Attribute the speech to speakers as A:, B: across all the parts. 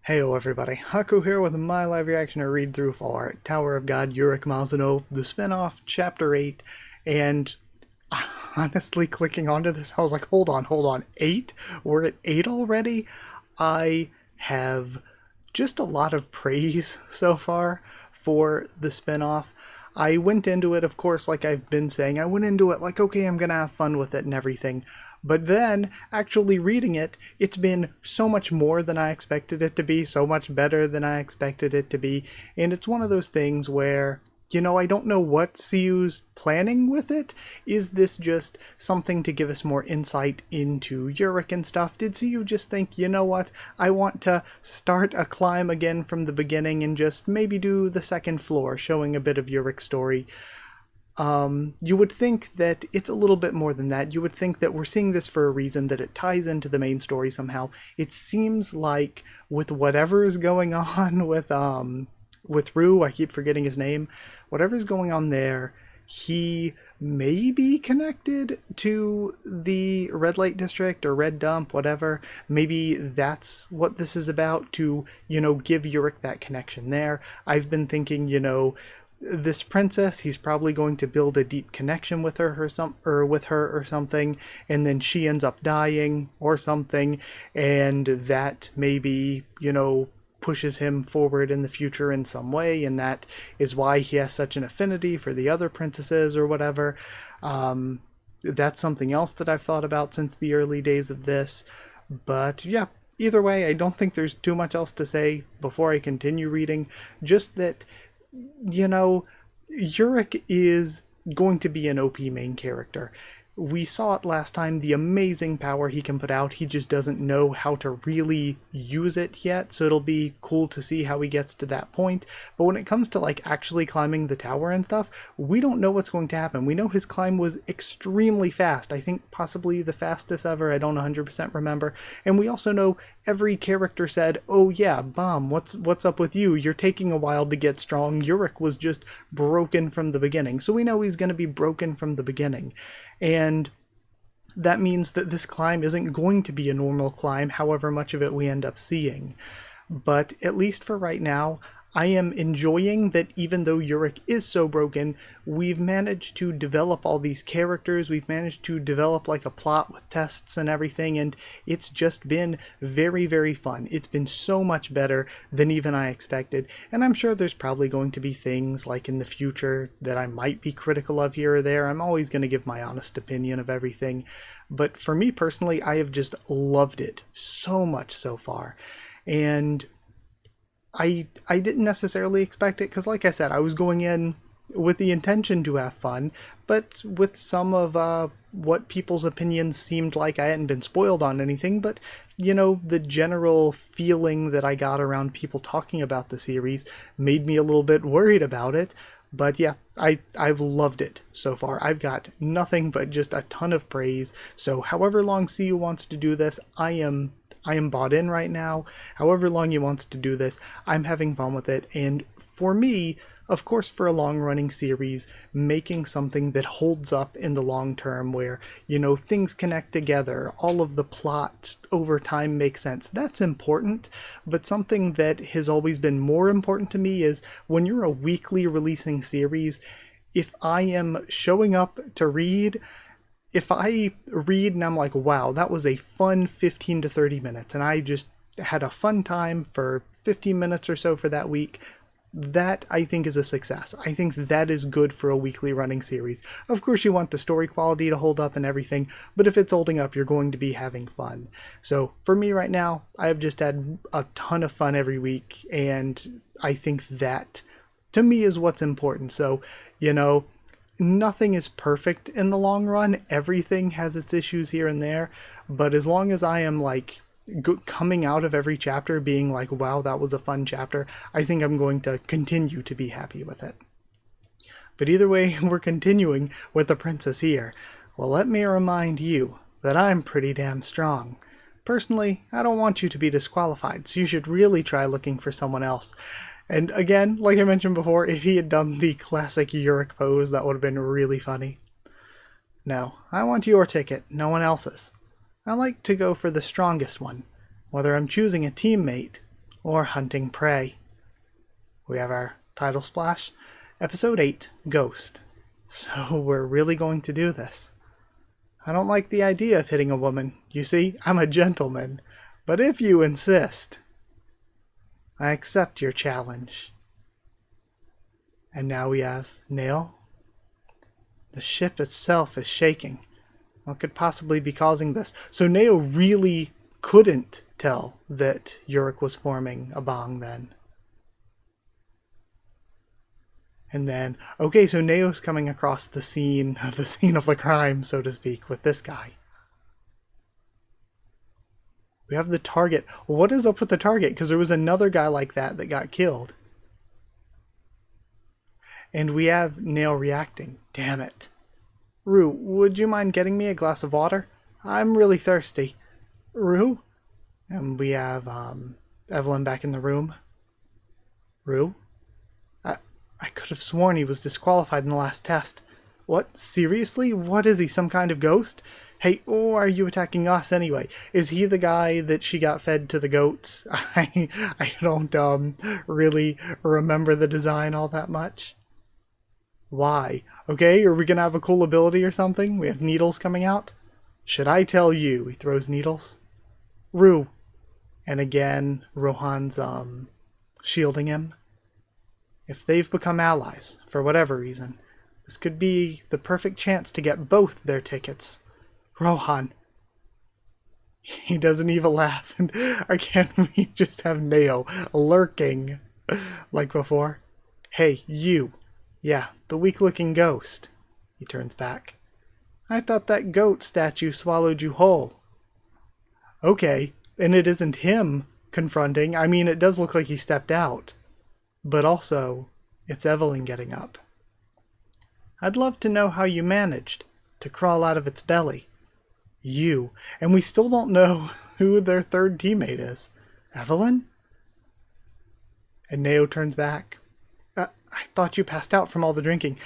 A: Heyo everybody, Haku here with my live reaction or read through for Tower of God, Urek Mazino, the spinoff, Chapter 8, and honestly clicking onto this, I was like, hold on, 8? We're at 8 already? I have just a lot of praise so far for the spinoff. I went into it, of course, like I've been saying, I went into it like, okay, I'm gonna have fun with it and everything. But then, actually reading it, it's been so much more than I expected it to be, so much better than I expected it to be, and it's one of those things where, I don't know what CU's planning with it. Is this just something to give us more insight into Urek and stuff? Did CU just think, you know what, I want to start a climb again from the beginning and just maybe do the second floor, showing a bit of Urek's story? You would think that it's a little bit more than that. You would think that we're seeing this for a reason, that it ties into the main story somehow. It seems like with whatever is going on with Rue, I keep forgetting his name, whatever's going on there, he may be connected to the red light district or red dump, whatever. Maybe that's what this is about, to, give Urek that connection there. I've been thinking, this princess, he's probably going to build a deep connection with her or something, and then she ends up dying or something, and that maybe, pushes him forward in the future in some way, and that is why he has such an affinity for the other princesses or whatever. That's something else that I've thought about since the early days of this. But yeah, either way, I don't think there's too much else to say before I continue reading. Just that, Urek is going to be an OP main character. We saw it last time, the amazing power he can put out. He just doesn't know how to really use it yet, so it'll be cool to see how he gets to that point. But when it comes to actually climbing the tower and stuff, we don't know what's going to happen. We know his climb was extremely fast. I think possibly the fastest ever. I don't 100% remember. And we also know every character said, "Oh yeah, Bomb, what's up with you? You're taking a while to get strong." Urek was just broken from the beginning. So we know he's going to be broken from the beginning. And that means that this climb isn't going to be a normal climb, however much of it we end up seeing. But at least for right now, I am enjoying that even though Urek is so broken, we've managed to develop all these characters, we've managed to develop a plot with tests and everything, and it's just been very, very fun. It's been so much better than even I expected, and I'm sure there's probably going to be things in the future that I might be critical of here or there. I'm always going to give my honest opinion of everything, but for me personally, I have just loved it so much so far. And I didn't necessarily expect it, because like I said, I was going in with the intention to have fun, but with some of what people's opinions seemed like, I hadn't been spoiled on anything, but the general feeling that I got around people talking about the series made me a little bit worried about it. But yeah, I've loved it so far. I've got nothing but just a ton of praise. So however long CU wants to do this, I am bought in right now. However long he wants to do this, I'm having fun with it. And for me, of course, for a long-running series, making something that holds up in the long term, where, things connect together, all of the plot over time makes sense, that's important. But something that has always been more important to me is when you're a weekly releasing series, if I am showing up to read, if I read and I'm like, wow, that was a fun 15 to 30 minutes, and I just had a fun time for 15 minutes or so for that week, that I think is a success. I think that is good for a weekly running series. Of course, you want the story quality to hold up and everything, but if it's holding up, you're going to be having fun. So for me right now, I have just had a ton of fun every week, and I think that, to me, is what's important. So, nothing is perfect in the long run. Everything has its issues here and there, but as long as I am coming out of every chapter being like, wow, that was a fun chapter, I think I'm going to continue to be happy with it. But either way, we're continuing with the princess here. Well, let me remind you that I'm pretty damn strong. Personally, I don't want you to be disqualified, so you should really try looking for someone else. And again, like I mentioned before, if he had done the classic Urek pose, that would have been really funny. No, I want your ticket, no one else's. I like to go for the strongest one, whether I'm choosing a teammate or hunting prey. We have our title splash, Episode 8, Ghost. So we're really going to do this. I don't like the idea of hitting a woman. You see, I'm a gentleman. But if you insist, I accept your challenge. And now we have Nail. The ship itself is shaking. What could possibly be causing this? So Neo really couldn't tell that Urek was forming a bong then. And then, okay, so Neo's coming across the scene of the crime, so to speak, with this guy. We have the target. What is up with the target? Because there was another guy like that got killed. And we have Neo reacting. Damn it. Rue, would you mind getting me a glass of water? I'm really thirsty. Rue? And we have Evelyn back in the room. Rue? I could have sworn he was disqualified in the last test. What? Seriously? What is he, some kind of ghost? Hey, or are you attacking us anyway? Is he the guy that she got fed to the goats? I don't really remember the design all that much. Why? Okay, are we gonna have a cool ability or something? We have needles coming out? Should I tell you? He throws needles. Rue. And again, Rohan's shielding him. If they've become allies, for whatever reason, this could be the perfect chance to get both their tickets. Rohan. He doesn't even laugh. And again, we just have Neo lurking like before. Hey, you. Yeah, the weak-looking ghost. He turns back. I thought that goat statue swallowed you whole. Okay, and it isn't him confronting. I mean, it does look like he stepped out. But also, it's Evelyn getting up. I'd love to know how you managed to crawl out of its belly. You. And we still don't know who their third teammate is. Evelyn? And Neo turns back. I thought you passed out from all the drinking.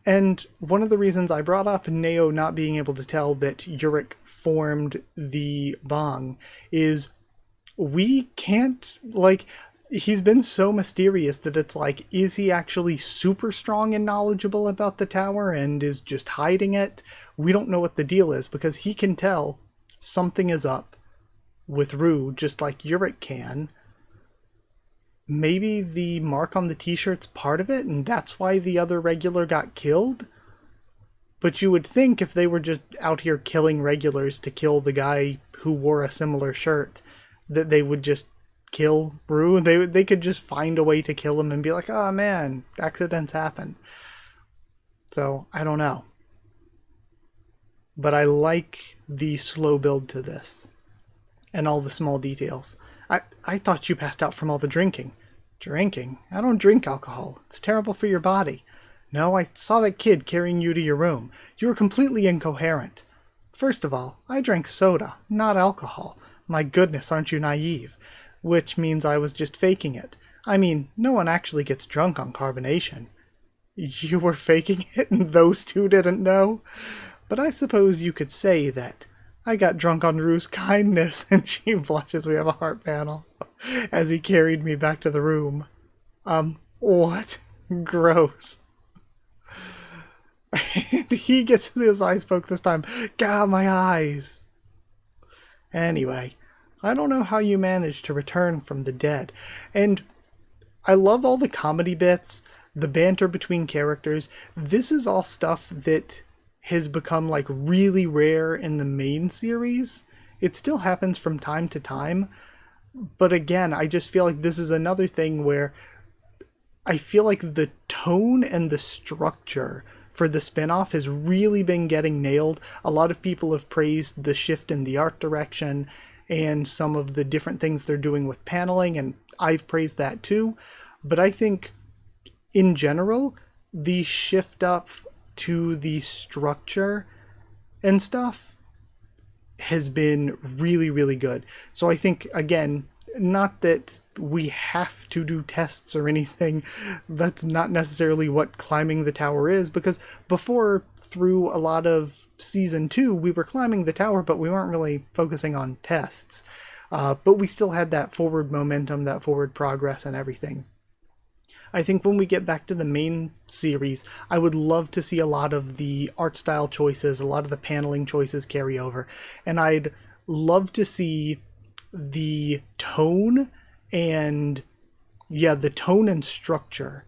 A: And one of the reasons I brought up Neo not being able to tell that Urek formed the bong is we can't, he's been so mysterious that it's like, is he actually super strong and knowledgeable about the tower and is just hiding it? We don't know what the deal is, because he can tell something is up with Rue, just like Urek can. Maybe the mark on the t-shirt's part of it, and that's why the other regular got killed? But you would think if they were just out here killing regulars to kill the guy who wore a similar shirt, that they would just kill Rue. They could just find a way to kill him and be like, oh man, accidents happen. So, I don't know. But I like the slow build to this. And all the small details. I thought you passed out from all the drinking. Drinking? I don't drink alcohol. It's terrible for your body. No, I saw that kid carrying you to your room. You were completely incoherent. First of all, I drank soda, not alcohol. My goodness, aren't you naive? Which means I was just faking it. I mean, no one actually gets drunk on carbonation. You were faking it and those two didn't know? But I suppose you could say that I got drunk on Rue's kindness, and she blushes. We have a heart panel as he carried me back to the room. What? Gross. And he gets his eyes poked this time. God, my eyes. Anyway, I don't know how you managed to return from the dead. And I love all the comedy bits, the banter between characters. This is all stuff that has become really rare in the main series. It still happens from time to time, but again, I just feel like this is another thing where I feel like the tone and the structure for the spinoff has really been getting nailed. A lot of people have praised the shift in the art direction and some of the different things they're doing with paneling, and I've praised that too. But I think in general, the shift up to the structure and stuff has been really, really good. So I think, again, not that we have to do tests or anything. That's not necessarily what climbing the tower is, because before, through a lot of season 2, we were climbing the tower, but we weren't really focusing on tests. But we still had that forward momentum, that forward progress and everything. I think when we get back to the main series, I would love to see a lot of the art style choices, a lot of the paneling choices carry over. And I'd love to see the tone and, yeah, the tone and structure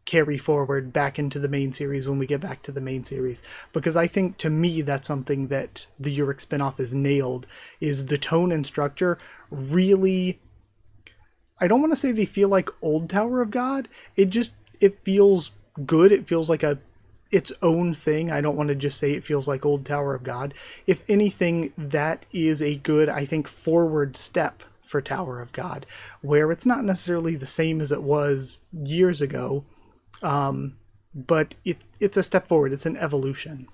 A: carry forward back into the main series when we get back to the main series. Because I think, to me, that's something that the Urek spinoff is nailed, is the tone and structure really... I don't want to say they feel like old Tower of God. It feels good. It feels like its own thing. I don't want to just say it feels like old Tower of God. If anything, that is a good, I think, forward step for Tower of God, where it's not necessarily the same as it was years ago, but it's a step forward. It's an evolution.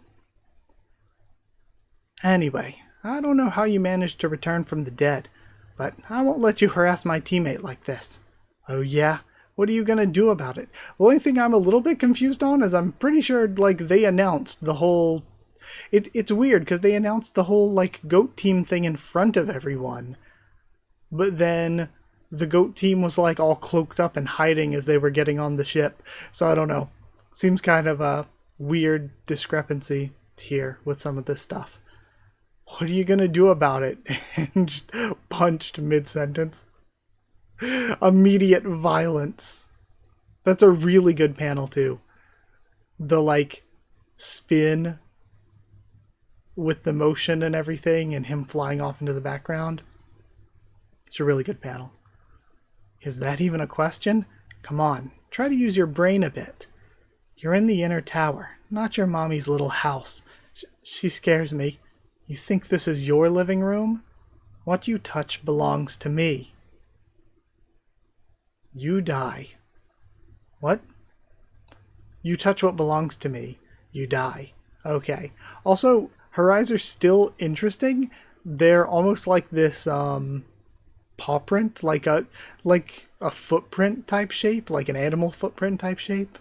A: Anyway, I don't know how you managed to return from the dead, but I won't let you harass my teammate like this. Oh yeah? What are you gonna do about it? The only thing I'm a little bit confused on is I'm pretty sure, like, they announced the whole... It's weird, because they announced the whole, like, GOAT team thing in front of everyone. But then the GOAT team was, like, all cloaked up and hiding as they were getting on the ship. So I don't know. Seems kind of a weird discrepancy here with some of this stuff. What are you gonna do about it? And just punched mid-sentence. Immediate violence. That's a really good panel too. The, like, spin with the motion and everything and him flying off into the background. It's a really good panel. Is that even a question? Come on, try to use your brain a bit. You're in the inner tower, not your mommy's little house. She scares me. You think this is your living room? What you touch belongs to me. You die. What? You touch what belongs to me. You die. Okay. Also, her eyes are still interesting. They're almost like this paw print, like a footprint type shape, like an animal footprint type shape.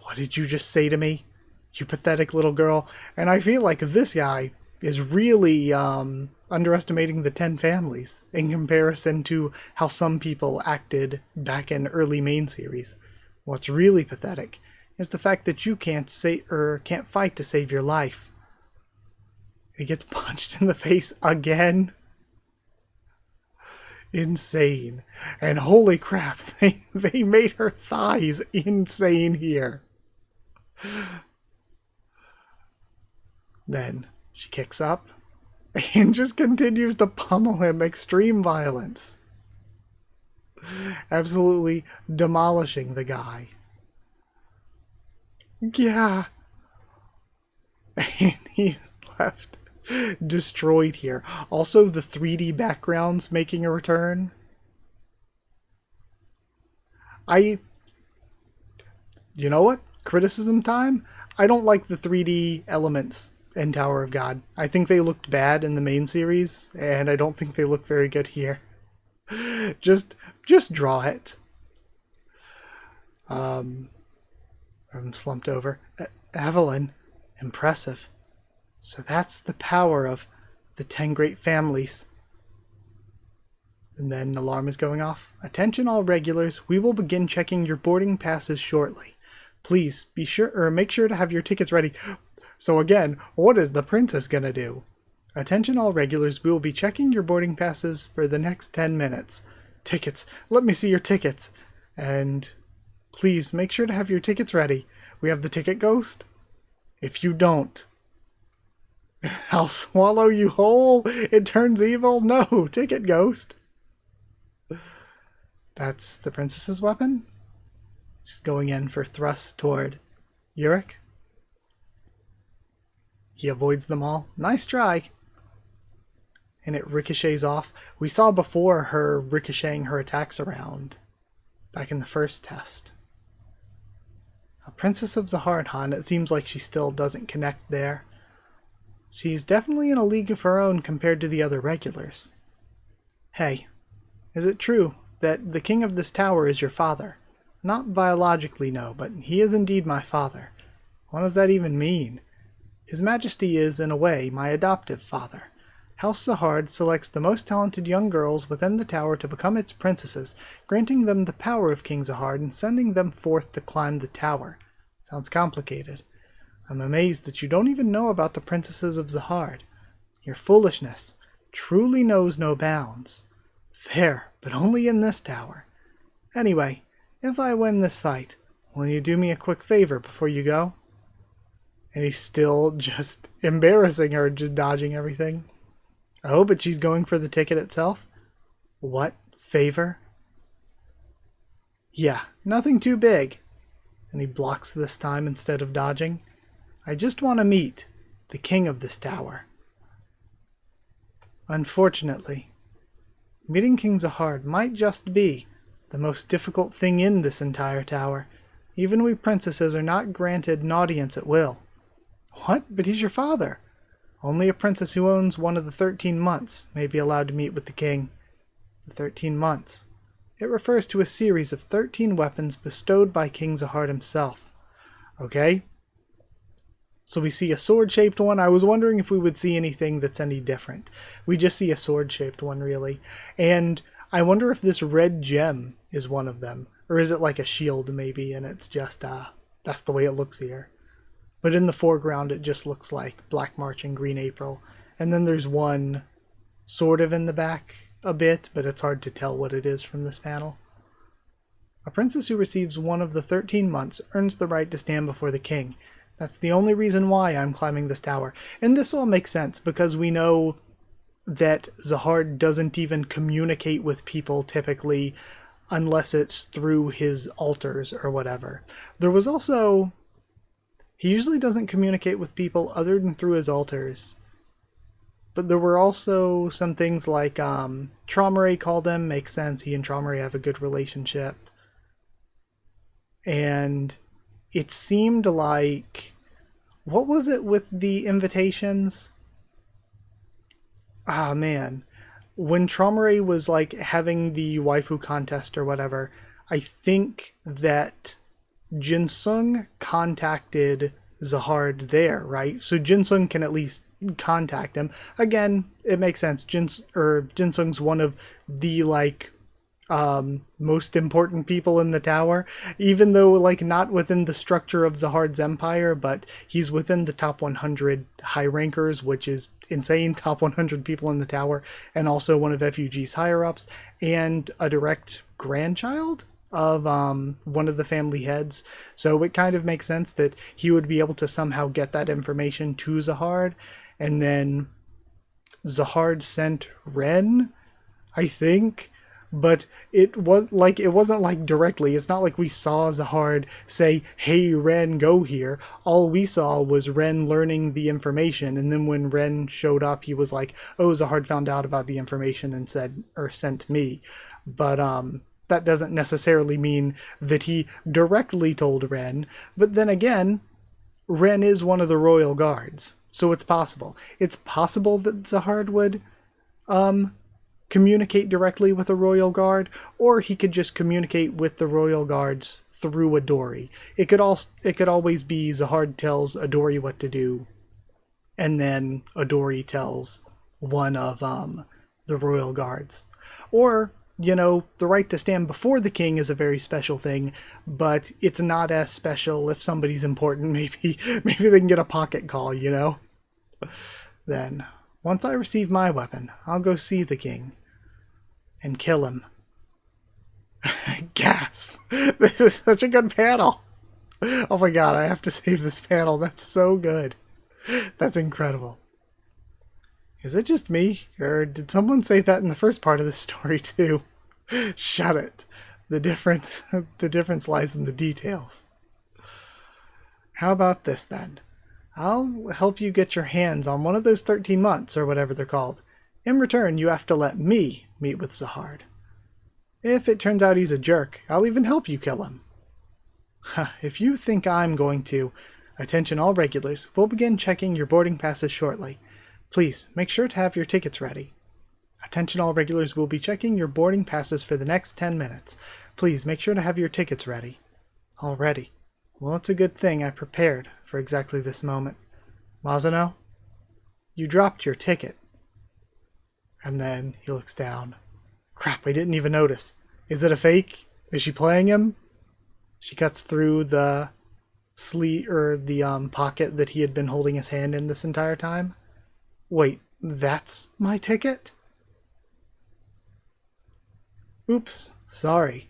A: What did you just say to me? You pathetic little girl. And I feel like this guy is really underestimating the 10 families in comparison to how some people acted back in early main series. What's really pathetic is the fact that you can't fight to save your life. He gets punched in the face again. Insane. And holy crap, they made her thighs insane here. Then she kicks up and just continues to pummel him. Extreme violence. Absolutely demolishing the guy. Yeah. And he's left destroyed here. Also, the 3D backgrounds making a return. You know what? Criticism time? I don't like the 3D elements in Tower of God. I think they looked bad in the main series, and I don't think they look very good here. Just draw it. I'm slumped over. Evelyn, impressive. So that's the power of the 10 great families. And then an alarm is going off. Attention all regulars, we will begin checking your boarding passes shortly. Please make sure to have your tickets ready. So again, what is the princess gonna do? Attention all regulars, we will be checking your boarding passes for the next 10 minutes. Tickets, let me see your tickets. And please make sure to have your tickets ready. We have the ticket ghost. If you don't, I'll swallow you whole. It turns evil. No, ticket ghost. That's the princess's weapon. She's going in for thrust toward Urek. He avoids them all. Nice try. And it ricochets off. We saw before her ricocheting her attacks around back in the first test. A Princess of Zaharhan, it seems like she still doesn't connect there. She's definitely in a league of her own compared to the other regulars. Hey, is it true that the king of this tower is your father? Not biologically, no, but he is indeed my father. What does that even mean? His Majesty is, in a way, my adoptive father. House Zahard selects the most talented young girls within the tower to become its princesses, granting them the power of King Zahard and sending them forth to climb the tower. Sounds complicated. I'm amazed that you don't even know about the princesses of Zahard. Your foolishness truly knows no bounds. Fair, but only in this tower. Anyway, if I win this fight, will you do me a quick favor before you go? And he's still just embarrassing her, just dodging everything. Oh, but she's going for the ticket itself? What favor? Yeah, nothing too big. And he blocks this time instead of dodging. I just want to meet the king of this tower. Unfortunately, meeting King Zahard might just be the most difficult thing in this entire tower. Even we princesses are not granted an audience at will. What? But he's your father. Only a princess who owns one of the 13 months may be allowed to meet with the king. The 13 months. It refers to a series of 13 weapons bestowed by King Zahard himself. Okay? So we see a sword-shaped one. I was wondering if we would see anything that's any different. We just see a sword-shaped one, really. And I wonder if this red gem is one of them. Or is it like a shield, maybe, and it's just, that's the way it looks here. But in the foreground, it just looks like Black March and Green April. And then there's one sort of in the back a bit, but it's hard to tell what it is from this panel. A princess who receives one of the 13 months earns the right to stand before the king. That's the only reason why I'm climbing this tower. And this all makes sense, because we know that Zahard doesn't even communicate with people typically unless it's through his altars or whatever. There was also... He usually doesn't communicate with people other than through his altars. But there were also some things like Traumeré called him. Makes sense. He and Traumeré have a good relationship. And it seemed like... What was it with the invitations? Ah, man. When Traumeré was like having the waifu contest or whatever, I think that Jinsung contacted Zahard there, right? So Jinsung can at least contact him. Again, it makes sense. Jinsung's one of the most important people in the tower, even though like not within the structure of Zahard's empire, but he's within the top 100 high rankers, which is insane. Top 100 people in the tower, and also one of FUG's higher ups, and a direct grandchild of one of the family heads. So it kind of makes sense that he would be able to somehow get that information to Zahard, and then Zahard sent Ren, I think. But it wasn't like directly. It's not like we saw Zahard say, "Hey Ren, go here." All we saw was Ren learning the information, and then when Ren showed up, he was like, "Oh, Zahard found out about the information and sent me." But that doesn't necessarily mean that he directly told Ren. But then again, Ren is one of the royal guards, so it's possible. It's possible that Zahard would communicate directly with a royal guard, or he could just communicate with the royal guards through a dory. It could always be Zahard tells a dory what to do, and then a dory tells one of the royal guards. Or, you know, the right to stand before the king is a very special thing, but it's not as special if somebody's important. Maybe they can get a pocket call, you know? Then, once I receive my weapon, I'll go see the king and kill him. Gasp! This is such a good panel! Oh my god, I have to save this panel. That's so good. That's incredible. Is it just me? Or did someone say that in the first part of this story too? Shut it. The difference lies in the details. How about this then? I'll help you get your hands on one of those 13 months, or whatever they're called. In return, you have to let me meet with Zahard. If it turns out he's a jerk, I'll even help you kill him. If you think I'm going to... Attention all regulars, we'll begin checking your boarding passes shortly. Please, make sure to have your tickets ready. Attention all regulars, we'll be checking your boarding passes for the next 10 minutes. Please, make sure to have your tickets ready. Already. Well, it's a good thing I prepared for exactly this moment. Mazino, you dropped your ticket. And then he looks down. Crap, I didn't even notice. Is it a fake? Is she playing him? She cuts through the sleeve or the pocket that he had been holding his hand in this entire time. Wait, that's my ticket? Oops, sorry.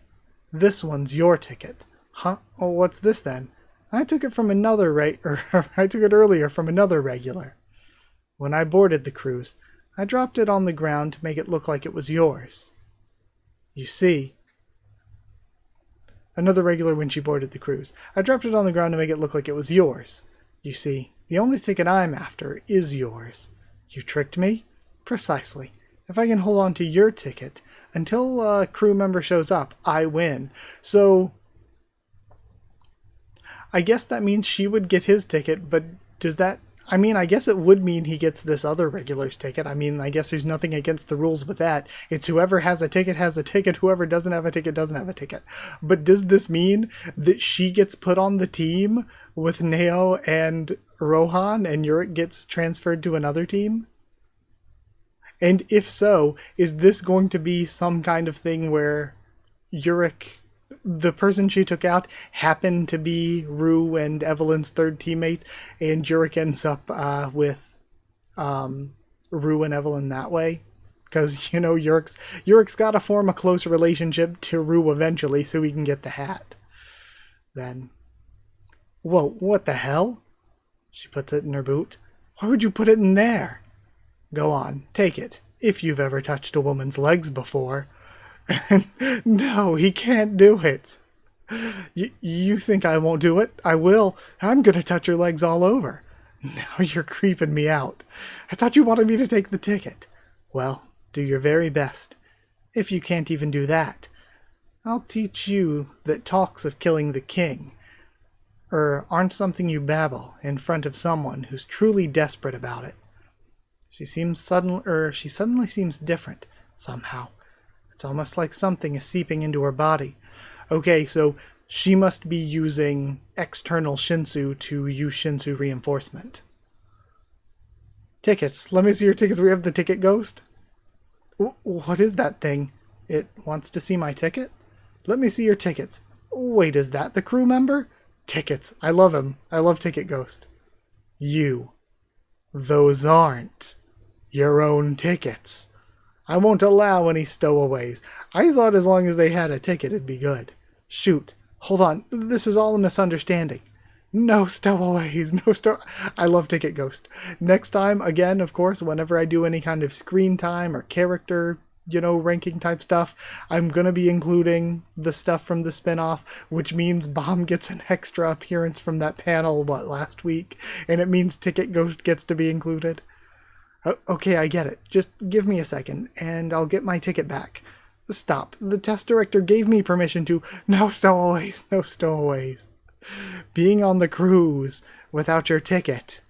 A: This one's your ticket. Huh? Oh, what's this then? I took it from another I took it earlier from another regular. When I boarded the cruise, I dropped it on the ground to make it look like it was yours. You see, another regular when she boarded the cruise. I dropped it on the ground to make it look like it was yours. You see, the only ticket I'm after is yours. You tricked me? Precisely. If I can hold on to your ticket until a crew member shows up, I win. So, I guess that means she would get his ticket, but does that... I mean, I guess it would mean he gets this other regular's ticket. I mean, I guess there's nothing against the rules with that. It's whoever has a ticket has a ticket, whoever doesn't have a ticket doesn't have a ticket. But does this mean that she gets put on the team with Neo and Rohan and Urek gets transferred to another team? And if so, is this going to be some kind of thing where Urek, the person she took out, happened to be Rue and Evelyn's third teammate, and Urek ends up with Rue and Evelyn that way? Because, you know, Urek's got to form a close relationship to Rue eventually so he can get the hat. Then, whoa, what the hell? She puts it in her boot. Why would you put it in there? Go on, take it, if you've ever touched a woman's legs before. No, he can't do it. You think I won't do it? I will. I'm gonna touch your legs all over. Now you're creeping me out. I thought you wanted me to take the ticket. Well, do your very best. If you can't even do that, I'll teach you that talks of killing the king aren't something you babble in front of someone who's truly desperate about it. She suddenly seems different, somehow. It's almost like something is seeping into her body. Okay, so she must be using external Shinsu to use Shinsu reinforcement. Tickets. Let me see your tickets. We have the ticket ghost. What is that thing? It wants to see my ticket? Let me see your tickets. Wait, is that the crew member? Tickets. I love him. I love Ticket Ghost. You. Those aren't your own tickets. I won't allow any stowaways. I thought as long as they had a ticket, it'd be good. Shoot. Hold on. This is all a misunderstanding. No stowaways. I love Ticket Ghost. Next time, again, of course, whenever I do any kind of screen time or character, ranking type stuff, I'm going to be including the stuff from the spinoff, which means Bomb gets an extra appearance from that panel, last week? And it means Ticket Ghost gets to be included. Okay, I get it. Just give me a second, and I'll get my ticket back. Stop. The test director gave me permission to... No stowaways. No stowaways. Being on the cruise without your ticket.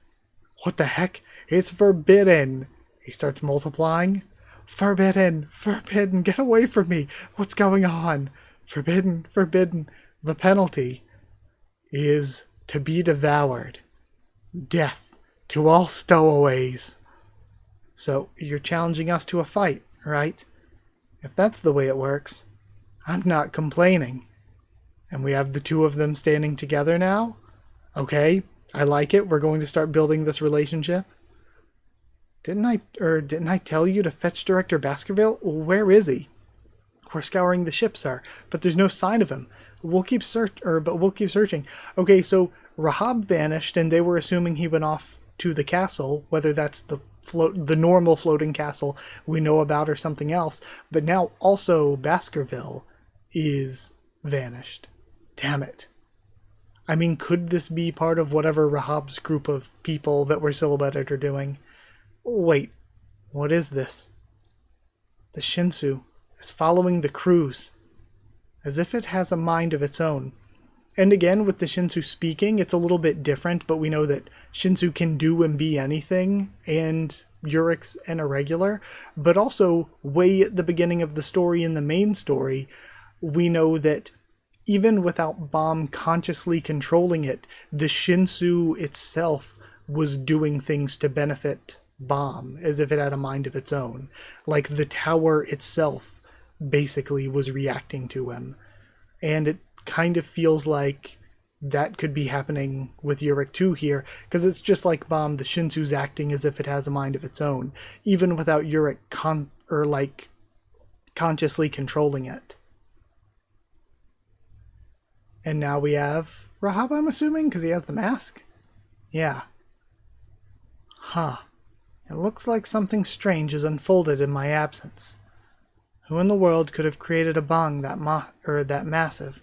A: What the heck? It's forbidden. He starts multiplying. Forbidden. Forbidden. Get away from me. What's going on? Forbidden. Forbidden. The penalty is to be devoured. Death to all stowaways. So, you're challenging us to a fight, right? If that's the way it works, I'm not complaining. And we have the two of them standing together now? Okay, I like it. We're going to start building this relationship. Didn't I tell you to fetch Director Baskerville? Where is he? We're scouring the ship, sir, but there's no sign of him. We'll keep searching. Okay, so Rahab vanished, and they were assuming he went off to the castle, whether that's the normal floating castle we know about or something else. But now also Baskerville is vanished. Damn it. I mean, could this be part of whatever Rahab's group of people that were silhouetted are doing? Wait, what is this? The Shinsu is following the cruise, as if it has a mind of its own. And again, with the Shinsu speaking, it's a little bit different, but we know that Shinsu can do and be anything, and Urek's an irregular. But also, way at the beginning of the story, in the main story, we know that even without Bomb consciously controlling it, the Shinsu itself was doing things to benefit bomb, as if it had a mind of its own. Like the tower itself basically was reacting to him. And it kind of feels like that could be happening with Urek too here, because it's just like Bomb, the Shinsu's acting as if it has a mind of its own, even without Urek consciously controlling it. And now we have Rahab, I'm assuming, because he has the mask? Yeah. Huh. It looks like something strange has unfolded in my absence. Who in the world could have created a bong that massive?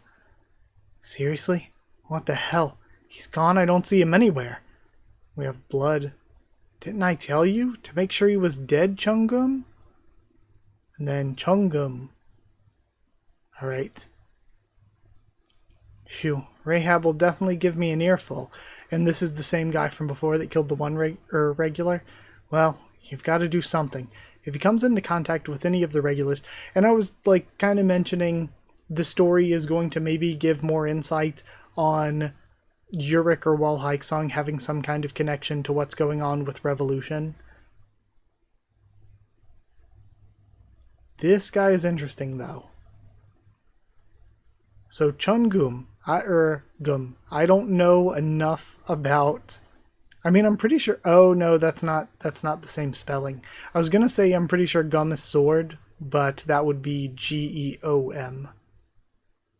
A: Seriously? What the hell? He's gone, I don't see him anywhere. We have blood. Didn't I tell you to make sure he was dead, Chungum? And then Chungum. Alright. Phew. Rahab will definitely give me an earful. And this is the same guy from before that killed the one regular? Well, you've got to do something. If he comes into contact with any of the regulars, and I was like kind of mentioning the story is going to maybe give more insight on Urek or Wall Hikesong having some kind of connection to what's going on with Revolution. This guy is interesting though. So Chungum, I don't know enough about. I mean, I'm pretty sure. Oh no, that's not the same spelling. I was gonna say I'm pretty sure Gum is sword, but that would be Geom.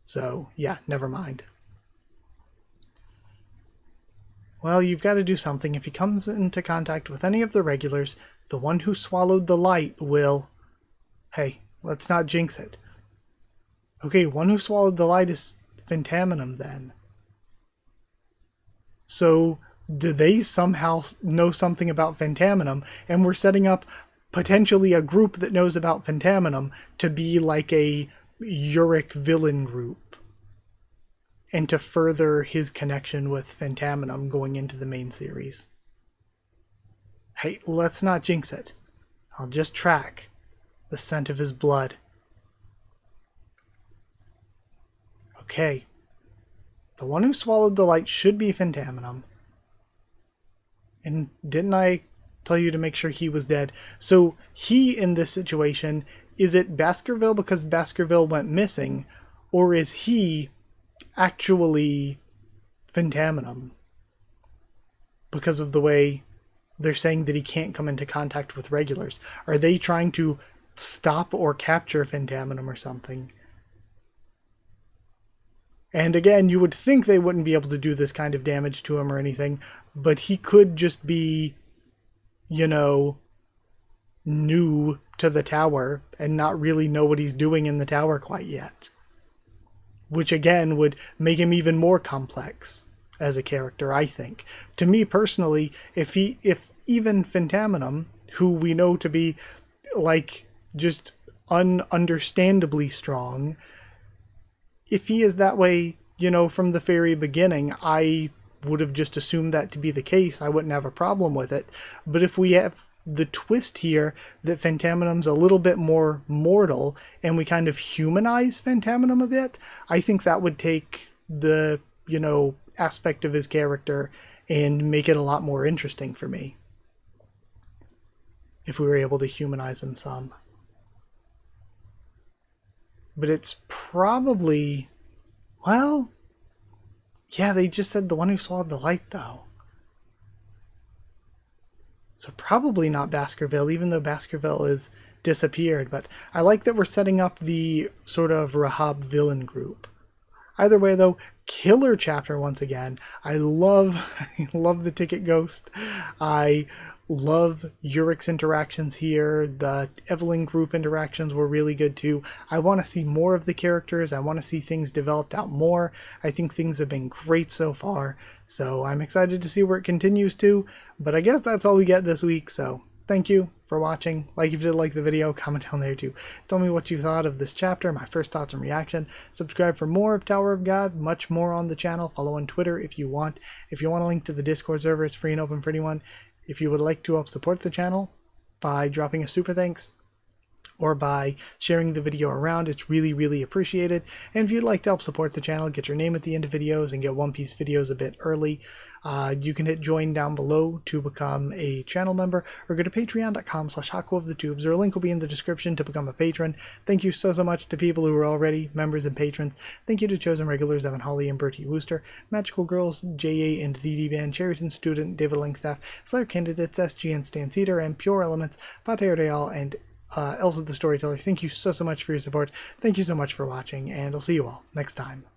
A: So yeah, never mind. Well, you've got to do something. If he comes into contact with any of the regulars, the one who swallowed the light will. Hey, let's not jinx it. Okay, one who swallowed the light is Phantaminum then. So, do they somehow know something about Phantaminum, and we're setting up potentially a group that knows about Phantaminum to be like a Urek villain group, and to further his connection with Phantaminum going into the main series? Hey, let's not jinx it. I'll just track the scent of his blood. Okay. The one who swallowed the light should be Phantaminum. And didn't I tell you to make sure he was dead? So he, in this situation, is it Baskerville because Baskerville went missing? Or is he actually Phantaminum? Because of the way they're saying that he can't come into contact with regulars. Are they trying to stop or capture Phantaminum or something? And again, you would think they wouldn't be able to do this kind of damage to him or anything, but he could just be, new to the tower and not really know what he's doing in the tower quite yet. Which again would make him even more complex as a character, I think. To me personally, if even Phantaminum, who we know to be like just ununderstandably strong, if he is that way, from the very beginning, I would have just assumed that to be the case. I wouldn't have a problem with it. But if we have the twist here that Phantaminum's a little bit more mortal and we kind of humanize Phantaminum a bit, I think that would take the, aspect of his character and make it a lot more interesting for me. If we were able to humanize him some. But it's probably, well, yeah, they just said the one who swallowed the light, though. So probably not Baskerville, even though Baskerville is disappeared. But I like that we're setting up the sort of Rahab villain group. Either way, though, killer chapter once again. I love the Ticket Ghost. I love Urek's interactions here. The Evelyn group interactions were really good too. I want to see more of the characters. I want to see things developed out more. I think things have been great so far. So I'm excited to see where it continues to. But I guess that's all we get this week. So thank you for watching. Like if you did like the video, comment down there too. Tell me what you thought of this chapter, my first thoughts and reaction. Subscribe for more of Tower of God, much more on the channel. Follow on Twitter if you want. If you want a link to the Discord server, it's free and open for anyone. If you would like to help support the channel by dropping a super thanks, or by sharing the video around. It's really, really appreciated. And if you'd like to help support the channel, get your name at the end of videos, and get One Piece videos a bit early, you can hit join down below to become a channel member, or go to patreon.com/HakuOfTheTubes, or a link will be in the description to become a patron. Thank you so much to people who are already members and patrons. Thank you to chosen regulars Evan Hawley and Bertie Wooster, Magical Girls, J.A. and the D-Band, Cherryton Student, David Langstaff, Slayer Candidates, SG and Stan Cedar, and Pure Elements, Pateo Real, and Elsa the Storyteller. Thank you so much for your support. Thank you so much for watching, and I'll see you all next time.